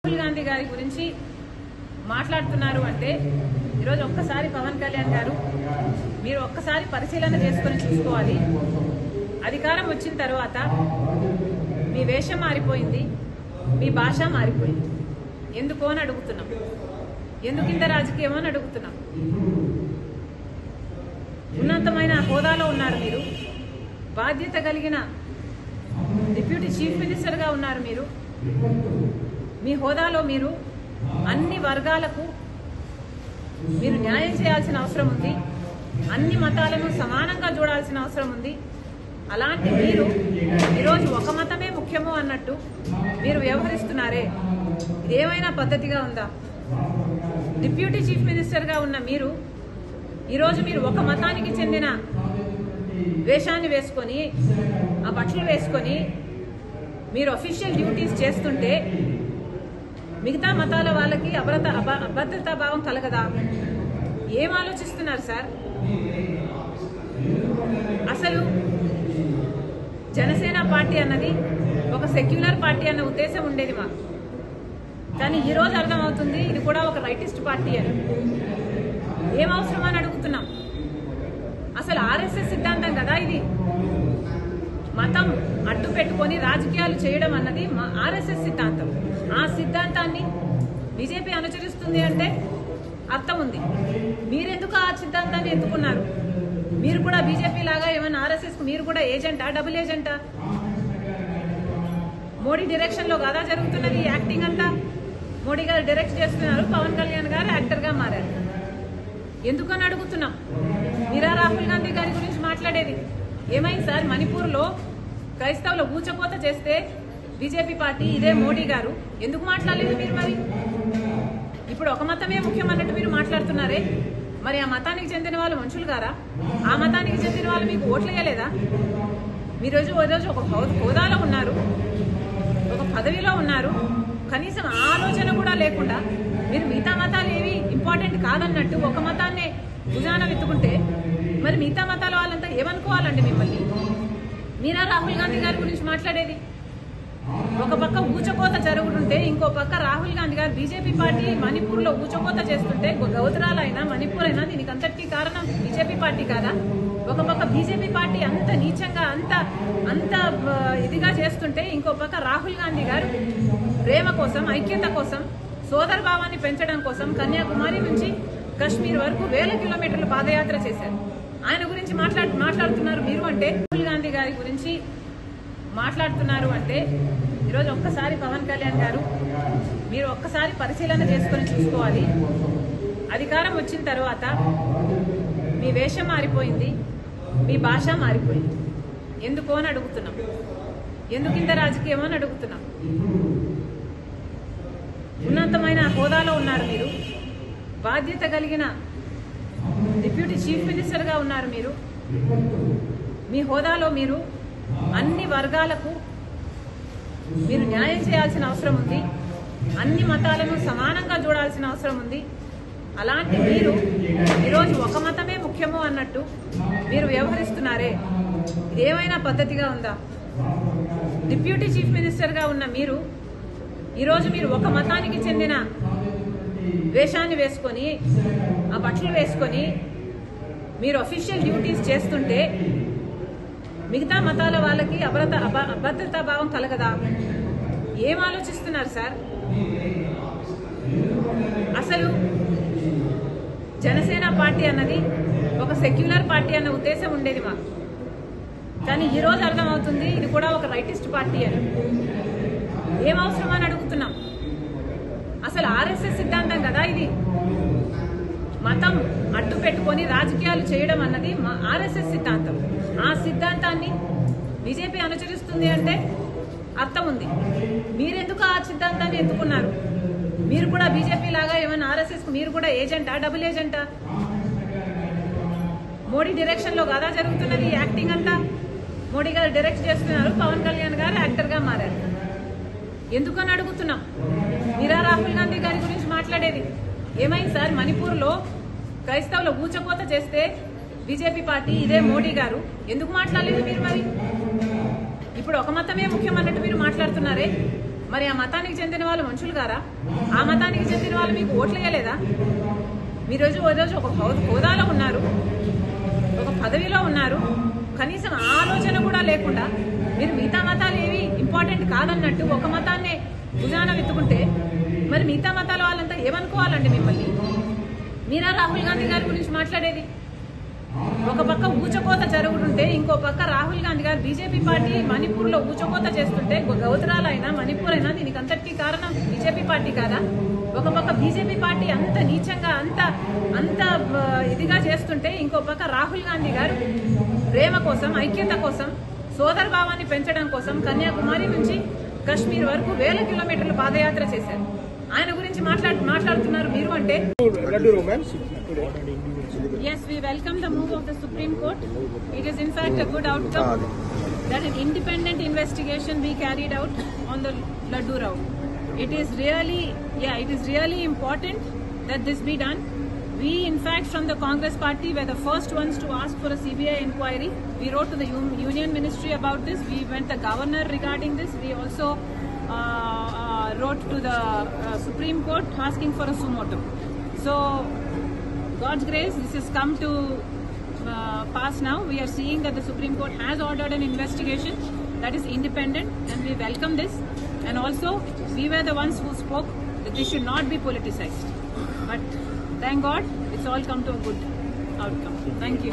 రాహుల్ గాంధీ గారి గురించి మాట్లాడుతున్నారు అంటే ఈరోజు ఒక్కసారి పవన్ కళ్యాణ్ గారు మీరు ఒక్కసారి పరిశీలన చేసుకొని చూసుకోవాలి. అధికారం వచ్చిన తర్వాత మీ వేషం మారిపోయింది, మీ భాష మారిపోయింది. ఎందుకో అని అడుగుతున్నాం. ఎందుకింత రాజకీయం అని అడుగుతున్నాం. ఉన్నతమైన హోదాలో ఉన్నారు మీరు, బాధ్యత కలిగిన డిప్యూటీ చీఫ్ మినిస్టర్గా ఉన్నారు మీరు. మీ హోదాలో మీరు అన్ని వర్గాలకు మీరు న్యాయం చేయాల్సిన అవసరం ఉంది. అన్ని మతాలను సమానంగా చూడాల్సిన అవసరం ఉంది. అలాంటి మీరు ఈరోజు ఒక మతమే ముఖ్యము అన్నట్టు మీరు వ్యవహరిస్తున్నారే, ఇదేమైనా పద్ధతిగా ఉందా? డిప్యూటీ చీఫ్ మినిస్టర్గా ఉన్న మీరు ఈరోజు మీరు ఒక మతానికి చెందిన వేషాన్ని వేసుకొని, ఆ బట్టలు వేసుకొని మీరు అఫీషియల్ డ్యూటీస్ చేస్తుంటే మిగతా మతాల వాళ్ళకి అభద్రతా భావం కలగదా? ఏం ఆలోచిస్తున్నారు సార్? అసలు జనసేన పార్టీ అన్నది ఒక సెక్యులర్ పార్టీ అన్న ఉద్దేశం ఉండేది మాకు. కానీ ఈరోజు అర్థమవుతుంది ఇది కూడా ఒక రైటిస్ట్ పార్టీ అని. ఏం అవసరం అని అడుగుతున్నాం. అసలు ఆర్ఎస్ఎస్ సిద్ధాంతం కదా ఇది. మతం అడ్డు పెట్టుకొని రాజకీయాలు చేయడం అన్నది ఆర్ఎస్ఎస్ సిద్ధాంతం. ఆ సిద్ధాంతాన్ని బీజేపీ అనుసరిస్తుంది అంటే అర్థం ఉంది. మీరెందుకు ఆ సిద్ధాంతాన్ని ఎత్తుకున్నారు? మీరు కూడా బీజేపీ లాగా ఏమైనా ఆర్ఎస్ఎస్ మీరు కూడా ఏజెంటా, డబుల్ ఏజెంటా? మోడీ డైరెక్షన్ లో కదా జరుగుతున్నది ఈ యాక్టింగ్ అంతా. మోడీ గారు డైరెక్ట్ చేస్తున్నారు, పవన్ కళ్యాణ్ గారు యాక్టర్ గా మారారు. ఎందుకని అడుగుతున్నాం. మీరా రాహుల్ గాంధీ గారి గురించి మాట్లాడేది? ఏమైంది సార్? మణిపూర్లో క్రైస్తవుల ఊచకోత చేస్తే బీజేపీ పార్టీ, ఇదే మోడీ గారు ఎందుకు మాట్లాడలేదు మీరు? మరి ఇప్పుడు ఒక మతమే ముఖ్యం అన్నట్టు మీరు మాట్లాడుతున్నారే, మరి ఆ మతానికి చెందిన వాళ్ళు మనుషులు గారా? ఆ మతానికి చెందిన వాళ్ళు మీకు ఓట్లు వేయలేదా? మీరోజు ఒక హోదాలో ఉన్నారు, ఒక పదవిలో ఉన్నారు, కనీసం ఆలోచన కూడా లేకుండా మీరు మిగతా మతాలు ఏవి ఇంపార్టెంట్ కాదన్నట్టు ఒక మతాన్నే భుజాన వెత్తుకుంటే మరి మిగతా మతాల వాళ్ళంతా ఏమనుకోవాలండి మిమ్మల్ని? మీరా రాహుల్ గాంధీ గారి గురించి మాట్లాడేది? ఒక పక్క ఊచకోత జరుగుతుంటే ఇంకో పక్క రాహుల్ గాంధీ గారు బీజేపీ పార్టీ మణిపూర్లో ఊచకోత చేస్తుంటే, గౌతరాలైనా మణిపూర్ అయినా దీనికి అంతటికీ కారణం బీజేపీ పార్టీ కాదా? ఒక పక్క బీజేపీ పార్టీ అంత నీచంగా అంత ఇదిగా చేస్తుంటే ఇంకో పక్క రాహుల్ గాంధీ గారు ప్రేమ కోసం, ఐక్యత కోసం, సోదర భావాన్ని పెంచడం కోసం కన్యాకుమారి నుంచి కశ్మీర్ వరకు 1000 కిలోమీటర్లు పాదయాత్ర చేశారు. ఆయన గురించి మాట్లాడుతున్నారు మీరు అంటే. రాహుల్ గాంధీ గారి గురించి మాట్లాడుతున్నారు అంటే ఈరోజు ఒక్కసారి పవన్ కళ్యాణ్ గారు మీరు ఒక్కసారి పరిశీలన చేసుకొని చూసుకోవాలి. అధికారం వచ్చిన తర్వాత మీ వేషం మారిపోయింది, మీ భాష మారిపోయింది. ఎందుకో అని అడుగుతున్నాం. ఎందుకింత రాజకీయం అని అడుగుతున్నాం. ఉన్నతమైన హోదాలో ఉన్నారు మీరు, బాధ్యత కలిగిన డిప్యూటీ చీఫ్ మినిస్టర్గా ఉన్నారు మీరు. మీ హోదాలో మీరు అన్ని వర్గాలకు మీరు న్యాయం చేయాల్సిన అవసరం ఉంది. అన్ని మతాలను సమానంగా చూడాల్సిన అవసరం ఉంది. అలాంటి మీరు ఈరోజు ఒక మతమే ముఖ్యము అన్నట్టు మీరు వ్యవహరిస్తున్నారే, ఇదేమైనా పద్ధతిగా ఉందా? డిప్యూటీ చీఫ్ మినిస్టర్గా ఉన్న మీరు ఈరోజు మీరు ఒక మతానికి చెందిన వేషాన్ని వేసుకొని, ఆ బట్టలు వేసుకొని మీరు అఫీషియల్ డ్యూటీస్ చేస్తుంటే మిగతా మతాల వాళ్ళకి అభద్రతా భావం కలగదా? ఏం ఆలోచిస్తున్నారు సార్? అసలు జనసేన పార్టీ అన్నది ఒక సెక్యులర్ పార్టీ అన్న ఉద్దేశం ఉండేది మాకు. కానీ ఈరోజు అర్థమవుతుంది ఇది కూడా ఒక రైటిస్ట్ పార్టీ అని. ఏం అవసరం అని అడుగుతున్నాం. అసలు ఆర్ఎస్ఎస్ సిద్ధాంతం కదా ఇది. మతం అడ్డు పెట్టుకొని రాజకీయాలు చేయడం అన్నది ఆర్ఎస్ఎస్ సిద్ధాంతం. ఆ సిద్ధాంతాన్ని బీజేపీ అనుసరిస్తుంది అంటే అర్థం ఉంది. మీరెందుకు ఆ సిద్ధాంతాన్ని ఎత్తుకున్నారు? మీరు కూడా బీజేపీ లాగా ఏమైనా ఆర్ఎస్ఎస్ మీరు కూడా ఏజెంటా, డబుల్ ఏజెంటా? మోడీ డైరెక్షన్ లో కదా జరుగుతున్నది ఈ యాక్టింగ్ అంతా. మోడీ గారు డైరెక్ట్ చేస్తున్నారు, పవన్ కళ్యాణ్ గారు యాక్టర్ గా మారారు. ఎందుకని అడుగుతున్నాం. మీరా రాహుల్ గాంధీ గారి గురించి మాట్లాడేది? ఏమైంది సార్? మణిపూర్లో క్రైస్తవుల ఊచకోత చేస్తే బీజేపీ పార్టీ, ఇదే మోడీ గారు ఎందుకు మాట్లాడలేదు మీరు? మరి ఇప్పుడు ఒక మతమే ముఖ్యం అన్నట్టు మీరు మాట్లాడుతున్నారే, మరి ఆ మతానికి చెందిన వాళ్ళు మనుషులు గారా? ఆ మతానికి చెందిన వాళ్ళు మీకు ఓట్లు వేయలేదా? మీరోజు ఒక హోదాలో ఉన్నారు, ఒక పదవిలో ఉన్నారు, కనీసం ఆలోచన కూడా లేకుండా మీరు మిగతా మతాలు ఏవి ఇంపార్టెంట్ కాదన్నట్టు ఒక మతాన్నే భుజాన వెతుకుంటే మరి మిగతా మతాల వాళ్ళంతా ఏమనుకోవాలండి మిమ్మల్ని? మీరా రాహుల్ గాంధీ గారి గురించి మాట్లాడేది? ఒక పక్క ఊచకోత జరుగుతుంటే ఇంకో పక్క రాహుల్ గాంధీ గారు బీజేపీ పార్టీ మణిపూర్లో ఊచకోత చేస్తుంటే గౌతరాలైనా మణిపూర్ అయినా దీనికి అంతటికీ కారణం బీజేపీ పార్టీ కాదా? ఒక పక్క బీజేపీ పార్టీ అంత నీచంగా అంత ఇదిగా చేస్తుంటే ఇంకో పక్క రాహుల్ గాంధీ గారు ప్రేమ కోసం, ఐక్యత కోసం, సోదర భావాన్ని పెంచడం కోసం కన్యాకుమారి నుంచి కశ్మీర్ వరకు 1000 కిలోమీటర్లు పాదయాత్ర చేశారు. ఆయన గురించి మాట్లాడుతున్నారు మీరు అంటే. Yes, we welcome the move of the Supreme Court. It is in fact a good outcome that an independent investigation be carried out on the Laddu row. It is really important that this be done. We, in fact, from the Congress party were the first ones to ask for a CBI inquiry. We wrote to the Union Ministry about this. We went to the governor regarding this. We also wrote to the Supreme Court asking for a suo motu. So, God's grace, this has come to pass now. We are seeing that the Supreme Court has ordered an investigation that is independent, and we welcome this. And also, we were the ones who spoke that this should not be politicized. But thank God, it's all come to a good outcome. Thank you.